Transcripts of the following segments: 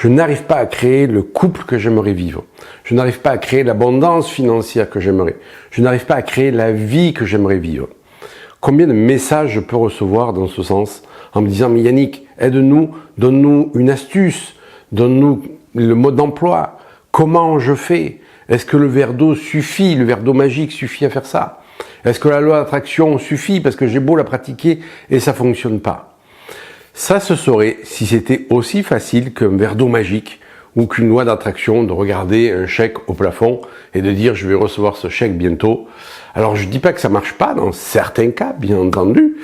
Je n'arrive pas à créer le couple que j'aimerais vivre. Je n'arrive pas à créer l'abondance financière que j'aimerais. Je n'arrive pas à créer la vie que j'aimerais vivre. Combien de messages je peux recevoir dans ce sens en me disant « Mais Yannick, aide-nous, donne-nous une astuce, donne-nous le mode d'emploi. Comment je fais? Est-ce que le verre d'eau suffit, le verre d'eau magique suffit à faire ça? Est-ce que la loi d'attraction suffit parce que j'ai beau la pratiquer et ça ne fonctionne pas ?» Ça se saurait si c'était aussi facile qu'un verre d'eau magique ou qu'une loi d'attraction, de regarder un chèque au plafond et de dire je vais recevoir ce chèque bientôt. Alors je ne dis pas que ça ne marche pas dans certains cas, bien entendu,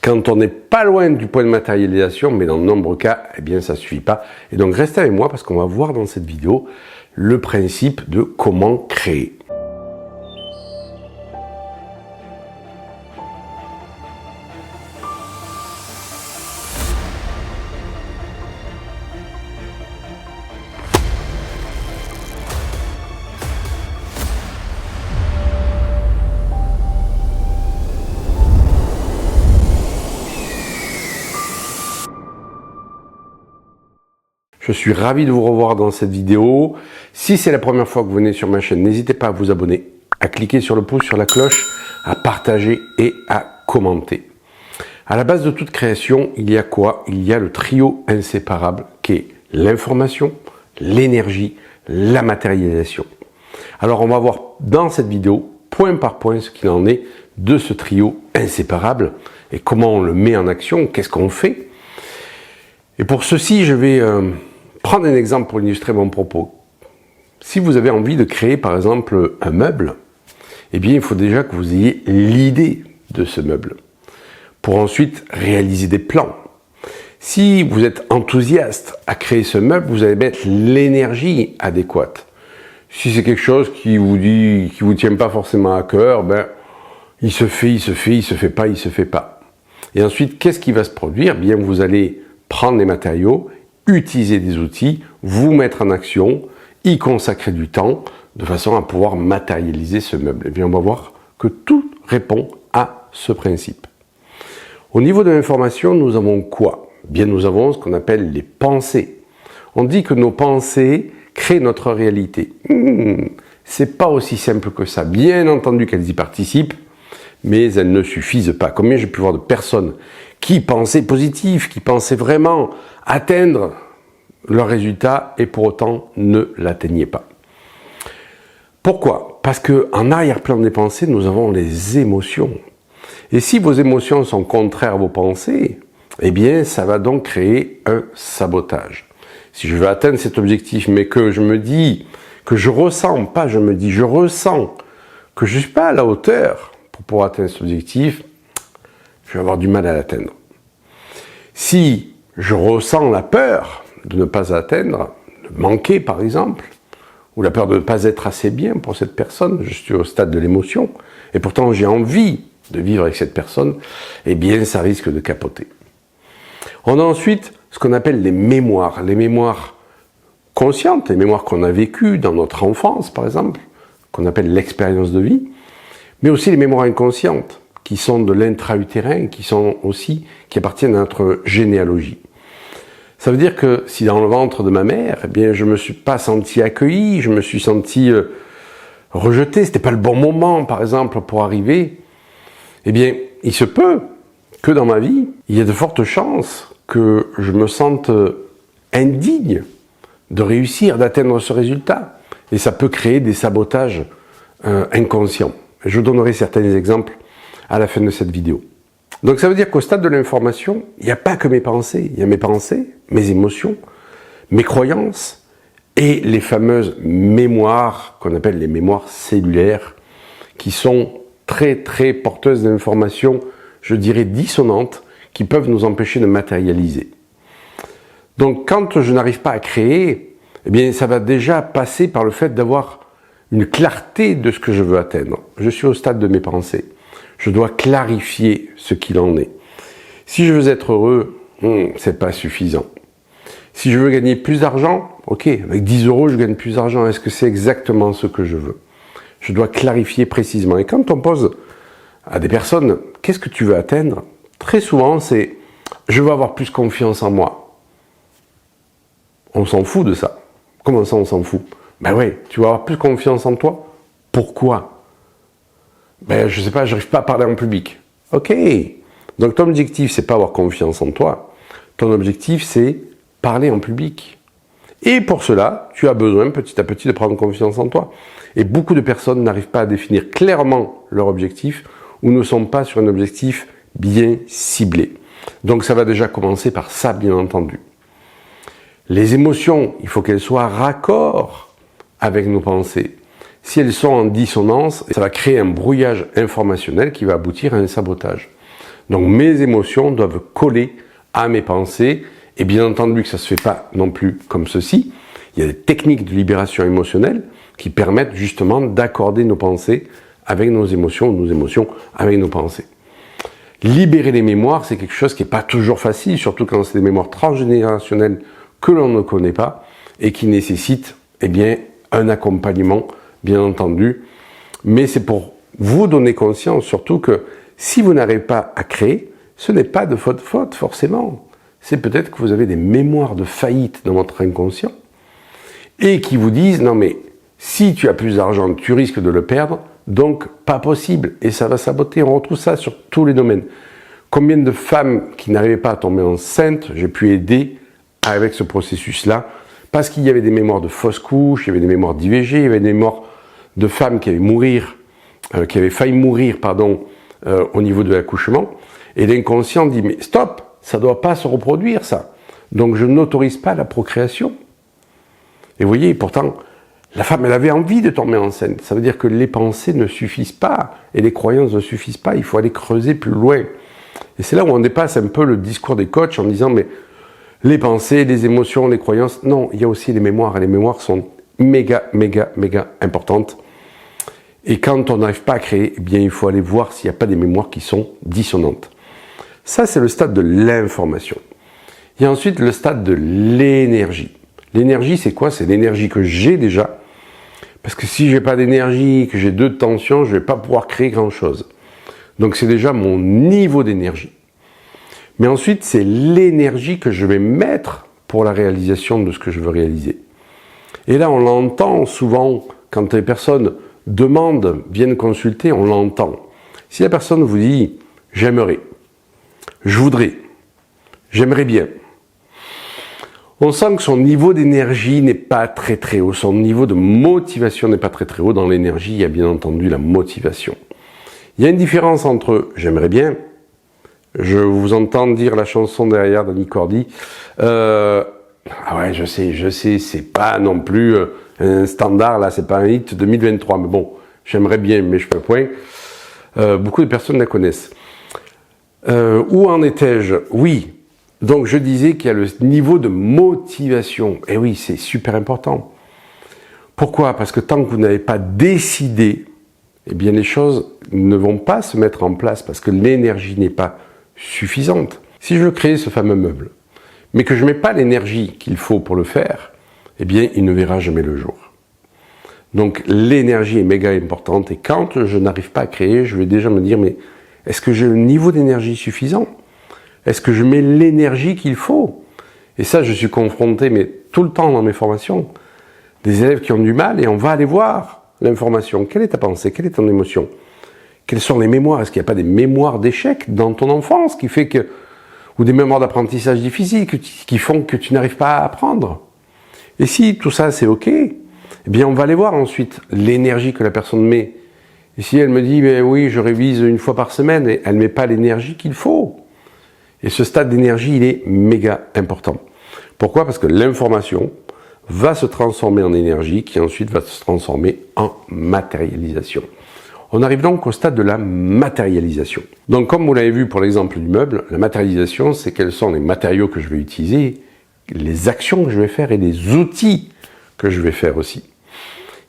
quand on n'est pas loin du point de matérialisation, mais dans de nombreux cas, eh bien ça ne suffit pas. Et donc restez avec moi parce qu'on va voir dans cette vidéo le principe de comment créer. Je suis ravi de vous revoir dans cette vidéo. Si c'est la première fois que vous venez sur ma chaîne, n'hésitez pas à vous abonner, à cliquer sur le pouce sur la cloche, à partager et à commenter. À la base de toute création, il y a quoi? Il y a le trio inséparable qui est l'information, l'énergie, la matérialisation. Alors on va voir dans cette vidéo, point par point, ce qu'il en est de ce trio inséparable et comment on le met en action, qu'est-ce qu'on fait. Et pour ceci, je vais prendre un exemple pour illustrer mon propos. Si vous avez envie de créer par exemple un meuble, eh bien il faut déjà que vous ayez l'idée de ce meuble pour ensuite réaliser des plans. Si vous êtes enthousiaste à créer ce meuble, vous allez mettre l'énergie adéquate. Si c'est quelque chose qui vous tient pas forcément à cœur, ben il se fait, il se fait, il se fait pas, il se fait pas. Et ensuite, qu'est-ce qui va se produire? Bien, vous allez prendre les matériaux, utiliser des outils, vous mettre en action, y consacrer du temps, de façon à pouvoir matérialiser ce meuble. Et bien, on va voir que tout répond à ce principe. Au niveau de l'information, nous avons quoi? Bien, nous avons ce qu'on appelle les pensées. On dit que nos pensées créent notre réalité. C'est pas aussi simple que ça. Bien entendu qu'elles y participent, mais elles ne suffisent pas. Combien j'ai pu voir de personnes qui pensaient positif, qui pensaient vraiment atteindre leur résultat et pour autant ne l'atteignaient pas. Pourquoi? Parce qu'en arrière-plan des pensées, nous avons les émotions. Et si vos émotions sont contraires à vos pensées, eh bien ça va donc créer un sabotage. Si je veux atteindre cet objectif, mais que je me dis, que je ressens, pas je me dis, je ressens que je ne suis pas à la hauteur pour pouvoir atteindre cet objectif, je vais avoir du mal à l'atteindre. Si je ressens la peur de ne pas atteindre, de manquer par exemple, ou la peur de ne pas être assez bien pour cette personne, je suis au stade de l'émotion, et pourtant j'ai envie de vivre avec cette personne, eh bien ça risque de capoter. On a ensuite ce qu'on appelle les mémoires conscientes, les mémoires qu'on a vécues dans notre enfance par exemple, qu'on appelle l'expérience de vie, mais aussi les mémoires inconscientes, qui sont de l'intra-utérin, qui appartiennent à notre généalogie. Ça veut dire que si dans le ventre de ma mère, eh bien, je ne me suis pas senti accueilli, je me suis senti rejeté, c'était pas le bon moment, par exemple, pour arriver, eh bien, il se peut que dans ma vie, il y ait de fortes chances que je me sente indigne de réussir, d'atteindre ce résultat. Et ça peut créer des sabotages inconscients. Je vous donnerai certains exemples à la fin de cette vidéo. Donc ça veut dire qu'au stade de l'information, il n'y a pas que mes pensées. Il y a mes pensées, mes émotions, mes croyances et les fameuses mémoires qu'on appelle les mémoires cellulaires qui sont très très porteuses d'informations, je dirais dissonantes, qui peuvent nous empêcher de matérialiser. Donc quand je n'arrive pas à créer, eh bien ça va déjà passer par le fait d'avoir une clarté de ce que je veux atteindre. Je suis au stade de mes pensées. Je dois clarifier ce qu'il en est. Si je veux être heureux, c'est pas suffisant. Si je veux gagner plus d'argent, ok, avec 10 euros, je gagne plus d'argent. Est-ce que c'est exactement ce que je veux? Je dois clarifier précisément. Et quand on pose à des personnes, qu'est-ce que tu veux atteindre? Très souvent, c'est, je veux avoir plus confiance en moi. On s'en fout de ça. Comment ça, on s'en fout? Ben ouais, tu vas avoir plus confiance en toi. Pourquoi? Ben, je sais pas, j'arrive pas à parler en public. Ok. Donc ton objectif, c'est pas avoir confiance en toi. Ton objectif, c'est parler en public. Et pour cela, tu as besoin petit à petit de prendre confiance en toi. Et beaucoup de personnes n'arrivent pas à définir clairement leur objectif ou ne sont pas sur un objectif bien ciblé. Donc ça va déjà commencer par ça, bien entendu. Les émotions, il faut qu'elles soient raccord avec nos pensées. Si elles sont en dissonance, ça va créer un brouillage informationnel qui va aboutir à un sabotage. Donc mes émotions doivent coller à mes pensées, et bien entendu que ça ne se fait pas non plus comme ceci. Il y a des techniques de libération émotionnelle qui permettent justement d'accorder nos pensées avec nos émotions avec nos pensées. Libérer les mémoires, c'est quelque chose qui n'est pas toujours facile, surtout quand c'est des mémoires transgénérationnelles que l'on ne connaît pas et qui nécessitent un accompagnement, bien entendu. Mais c'est pour vous donner conscience, surtout que si vous n'arrivez pas à créer, ce n'est pas de votre faute forcément. C'est peut-être que vous avez des mémoires de faillite dans votre inconscient et qui vous disent « Non mais, si tu as plus d'argent, tu risques de le perdre, donc pas possible. » Et ça va saboter. On retrouve ça sur tous les domaines. Combien de femmes qui n'arrivaient pas à tomber enceintes, j'ai pu aider avec ce processus-là, parce qu'il y avait des mémoires de fausses couches, il y avait des mémoires d'IVG, il y avait des mémoires de femmes qui avaient failli mourir, au niveau de l'accouchement. Et l'inconscient dit « Mais stop, ça ne doit pas se reproduire, ça. Donc je n'autorise pas la procréation. » Et vous voyez, pourtant, la femme, elle avait envie de tomber enceinte. Ça veut dire que les pensées ne suffisent pas et les croyances ne suffisent pas. Il faut aller creuser plus loin. Et c'est là où on dépasse un peu le discours des coachs en disant « Mais les pensées, les émotions, les croyances... » Non, il y a aussi les mémoires. Et les mémoires sont méga importantes. Et quand on n'arrive pas à créer, il faut aller voir s'il n'y a pas des mémoires qui sont dissonantes. Ça, c'est le stade de l'information. Il y a ensuite le stade de l'énergie. L'énergie, c'est quoi? C'est l'énergie que j'ai déjà. Parce que si je n'ai pas d'énergie, que j'ai 2 de tension, je ne vais pas pouvoir créer grand-chose. Donc c'est déjà mon niveau d'énergie. Mais ensuite, c'est l'énergie que je vais mettre pour la réalisation de ce que je veux réaliser. Et là, on l'entend souvent quand les personnes viennent consulter, on l'entend. Si la personne vous dit « j'aimerais », je voudrais, j'aimerais bien. On sent que son niveau d'énergie n'est pas très haut, son niveau de motivation n'est pas très haut. Dans l'énergie, il y a bien entendu la motivation. Il y a une différence entre j'aimerais bien, je vous entends dire la chanson derrière d'Annie Cordy, ah ouais, je sais, c'est pas non plus un standard, là, c'est pas un hit 2023, mais bon, j'aimerais bien, mais je fais point. Beaucoup de personnes la connaissent. Où en étais-je? Oui, donc je disais qu'il y a le niveau de motivation. Et oui, c'est super important. Pourquoi? Parce que tant que vous n'avez pas décidé, les choses ne vont pas se mettre en place parce que l'énergie n'est pas suffisante. Si je veux créer ce fameux meuble, mais que je ne mets pas l'énergie qu'il faut pour le faire, il ne verra jamais le jour. Donc l'énergie est méga importante et quand je n'arrive pas à créer, je vais déjà me dire, mais est-ce que j'ai le niveau d'énergie suffisant? Est-ce que je mets l'énergie qu'il faut? Et ça, je suis confronté, mais tout le temps dans mes formations, des élèves qui ont du mal et on va aller voir l'information. Quelle est ta pensée? Quelle est ton émotion? Quelles sont les mémoires? Est-ce qu'il n'y a pas des mémoires d'échec dans ton enfance qui fait que, ou des mémoires d'apprentissage difficiles qui font que tu n'arrives pas à apprendre? Et si tout ça c'est ok, on va aller voir ensuite l'énergie que la personne met. Et si elle me dit, oui, je révise 1 fois par semaine, et elle ne met pas l'énergie qu'il faut. Et ce stade d'énergie, il est méga important. Pourquoi? Parce que l'information va se transformer en énergie, qui ensuite va se transformer en matérialisation. On arrive donc au stade de la matérialisation. Donc comme vous l'avez vu pour l'exemple du meuble, la matérialisation, c'est quels sont les matériaux que je vais utiliser, les actions que je vais faire et les outils que je vais faire aussi.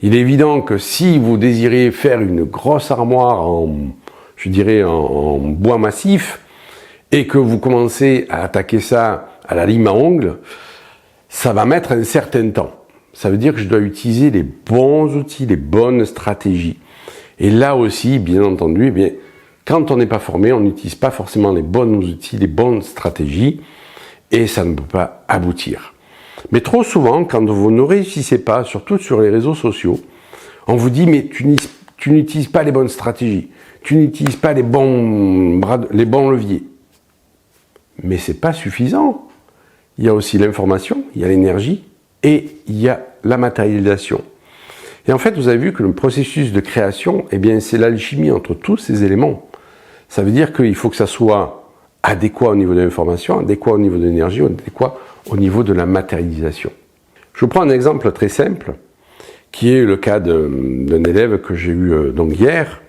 Il est évident que si vous désirez faire une grosse armoire en bois massif et que vous commencez à attaquer ça à la lime à ongles, ça va mettre un certain temps. Ça veut dire que je dois utiliser les bons outils, les bonnes stratégies. Et là aussi, bien entendu, quand on n'est pas formé, on n'utilise pas forcément les bons outils, les bonnes stratégies et ça ne peut pas aboutir. Mais trop souvent, quand vous ne réussissez pas, surtout sur les réseaux sociaux, on vous dit mais tu n'utilises pas les bonnes stratégies, tu n'utilises pas les bons leviers. Mais c'est pas suffisant. Il y a aussi l'information, il y a l'énergie et il y a la matérialisation. Et en fait, vous avez vu que le processus de création, eh bien, c'est l'alchimie entre tous ces éléments. Ça veut dire qu'il faut que ça soit adéquat au niveau de l'information, adéquat au niveau de l'énergie, adéquat au niveau de la matérialisation. Je vous prends un exemple très simple, qui est le cas d'un élève que j'ai eu donc hier,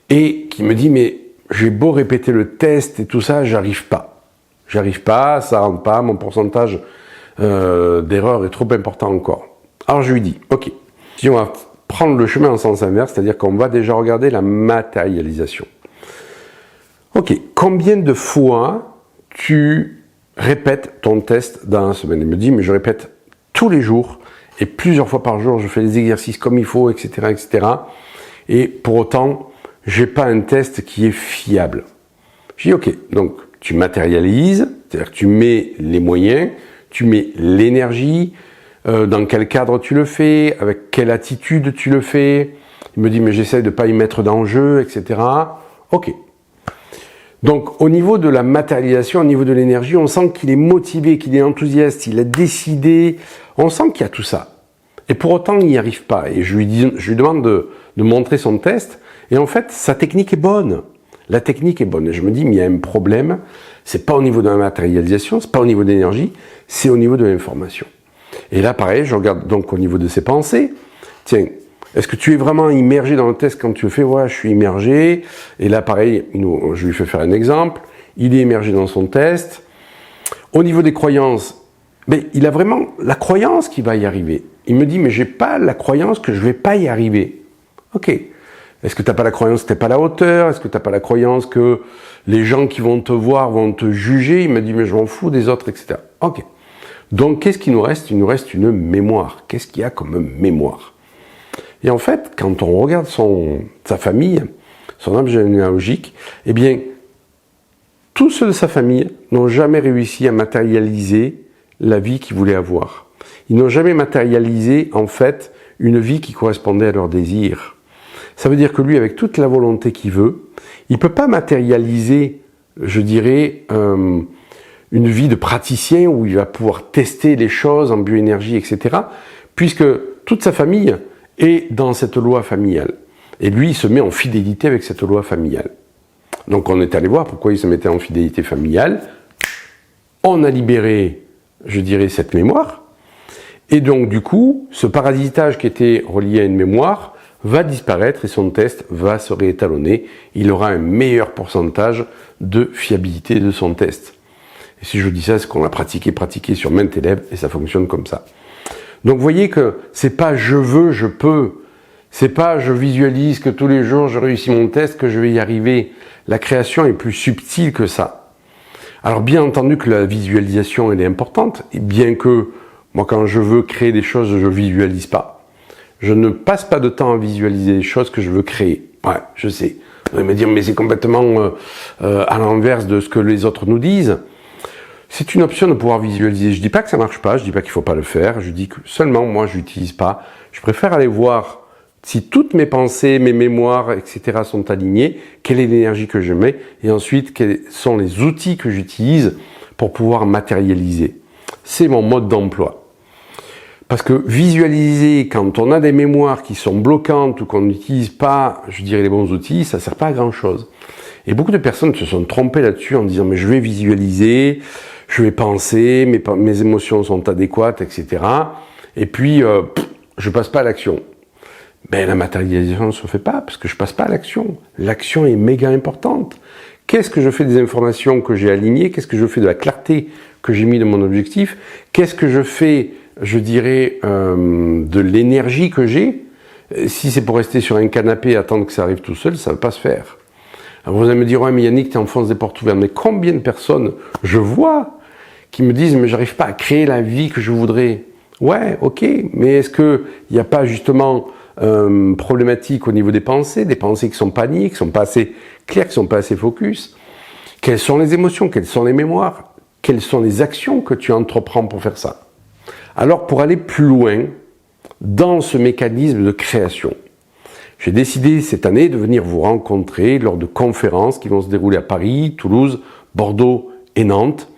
et qui me dit, mais j'ai beau répéter le test et tout ça, j'arrive pas. J'arrive pas, ça rentre pas, mon pourcentage d'erreur est trop important encore. Alors je lui dis, ok, si on va prendre le chemin en sens inverse, c'est-à-dire qu'on va déjà regarder la matérialisation. Ok, combien de fois tu répètes ton test dans la semaine? Il me dit, mais je répète tous les jours, et plusieurs fois par jour, je fais les exercices comme il faut, etc., etc. Et pour autant, j'ai pas un test qui est fiable. Je dis, ok, donc tu matérialises, c'est-à-dire que tu mets les moyens, tu mets l'énergie, dans quel cadre tu le fais, avec quelle attitude tu le fais. Il me dit, mais j'essaie de ne pas y mettre d'enjeu, etc. Ok. Donc, au niveau de la matérialisation, au niveau de l'énergie, on sent qu'il est motivé, qu'il est enthousiaste, il a décidé. On sent qu'il y a tout ça. Et pour autant, il n'y arrive pas. Et je lui demande de montrer son test. Et en fait, sa technique est bonne. La technique est bonne. Et je me dis, mais il y a un problème. C'est pas au niveau de la matérialisation, c'est pas au niveau de l'énergie, c'est au niveau de l'information. Et là, pareil, je regarde donc au niveau de ses pensées. Tiens, est-ce que tu es vraiment immergé dans le test quand tu le fais? Ouais, je suis immergé. Et là, pareil, je lui fais faire un exemple. Il est immergé dans son test. Au niveau des croyances, mais il a vraiment la croyance qu'il va y arriver. Il me dit, mais j'ai pas la croyance que je vais pas y arriver. Ok. Est-ce que tu n'as pas la croyance que tu n'es pas à la hauteur? Est-ce que tu n'as pas la croyance que les gens qui vont te voir vont te juger? Il me dit, mais je m'en fous des autres, etc. Ok. Donc, qu'est-ce qu'il nous reste? Il nous reste une mémoire. Qu'est-ce qu'il y a comme mémoire? Et en fait, quand on regarde sa famille, son arbre généalogique, eh bien, tous ceux de sa famille n'ont jamais réussi à matérialiser la vie qu'ils voulaient avoir. Ils n'ont jamais matérialisé, en fait, une vie qui correspondait à leurs désirs. Ça veut dire que lui, avec toute la volonté qu'il veut, il ne peut pas matérialiser, je dirais, une vie de praticien où il va pouvoir tester les choses en bioénergie, etc., puisque toute sa famille est dans cette loi familiale. Et lui, il se met en fidélité avec cette loi familiale. Donc on est allé voir pourquoi il se mettait en fidélité familiale. On a libéré, je dirais, cette mémoire. Et donc du coup, ce parasitage qui était relié à une mémoire va disparaître et son test va se réétalonner. Il aura un meilleur pourcentage de fiabilité de son test. Et si je dis ça, c'est qu'on l'a pratiqué sur maintes élèves et ça fonctionne comme ça. Donc vous voyez que c'est pas je veux, je peux. C'est pas je visualise que tous les jours je réussis mon test, que je vais y arriver. La création est plus subtile que ça. Alors bien entendu que la visualisation elle est importante, et bien que moi quand je veux créer des choses, je visualise pas. Je ne passe pas de temps à visualiser les choses que je veux créer. Ouais, je sais. Vous allez me dire mais c'est complètement à l'inverse de ce que les autres nous disent. C'est une option de pouvoir visualiser. Je dis pas que ça marche pas, je dis pas qu'il faut pas le faire, je dis que seulement moi je l'utilise pas. Je préfère aller voir si toutes mes pensées, mes mémoires, etc. sont alignées, quelle est l'énergie que je mets, et ensuite quels sont les outils que j'utilise pour pouvoir matérialiser. C'est mon mode d'emploi. Parce que visualiser, quand on a des mémoires qui sont bloquantes ou qu'on n'utilise pas, je dirais, les bons outils, ça sert pas à grand chose. Et beaucoup de personnes se sont trompées là-dessus en disant mais je vais visualiser, je vais penser, mes émotions sont adéquates, etc. Et puis, je passe pas à l'action. Ben, la matérialisation ne se fait pas parce que je passe pas à l'action. L'action est méga importante. Qu'est-ce que je fais des informations que j'ai alignées? Qu'est-ce que je fais de la clarté que j'ai mis de mon objectif? Qu'est-ce que je fais, je dirais, de l'énergie que j'ai? Si c'est pour rester sur un canapé et attendre que ça arrive tout seul, ça ne va pas se faire. Alors vous allez me dire, ouais, mais Yannick, tu enfonces des portes ouvertes. Mais combien de personnes je vois qui me disent, mais j'arrive pas à créer la vie que je voudrais? Ouais, ok, mais est-ce qu'il n'y a pas justement problématique au niveau des pensées qui sont pas niées, qui sont pas assez claires, qui sont pas assez focus? Quelles sont les émotions? Quelles sont les mémoires? Quelles sont les actions que tu entreprends pour faire ça? Alors pour aller plus loin dans ce mécanisme de création, j'ai décidé cette année de venir vous rencontrer lors de conférences qui vont se dérouler à Paris, Toulouse, Bordeaux et Nantes,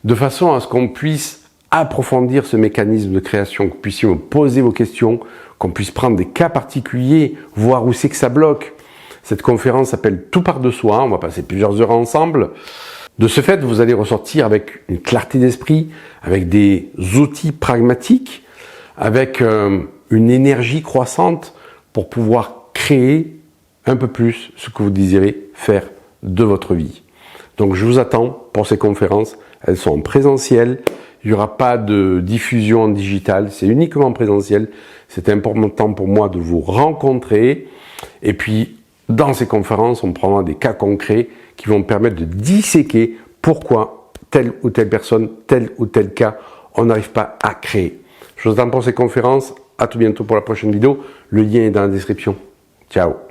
de façon à ce qu'on puisse approfondir ce mécanisme de création, que vous puissiez me poser vos questions, qu'on puisse prendre des cas particuliers, voir où c'est que ça bloque. Cette conférence s'appelle Tout part de soi, on va passer plusieurs heures ensemble. De ce fait, vous allez ressortir avec une clarté d'esprit, avec des outils pragmatiques, avec une énergie croissante pour pouvoir créer un peu plus ce que vous désirez faire de votre vie. Donc je vous attends pour ces conférences, elles sont en présentiel, il n'y aura pas de diffusion en digital, c'est uniquement en présentiel. C'est important pour moi de vous rencontrer et puis dans ces conférences, on prendra des cas concrets qui vont me permettre de disséquer pourquoi telle ou telle personne, tel ou tel cas, on n'arrive pas à créer. Je vous attends pour ces conférences. À tout bientôt pour la prochaine vidéo. Le lien est dans la description. Ciao.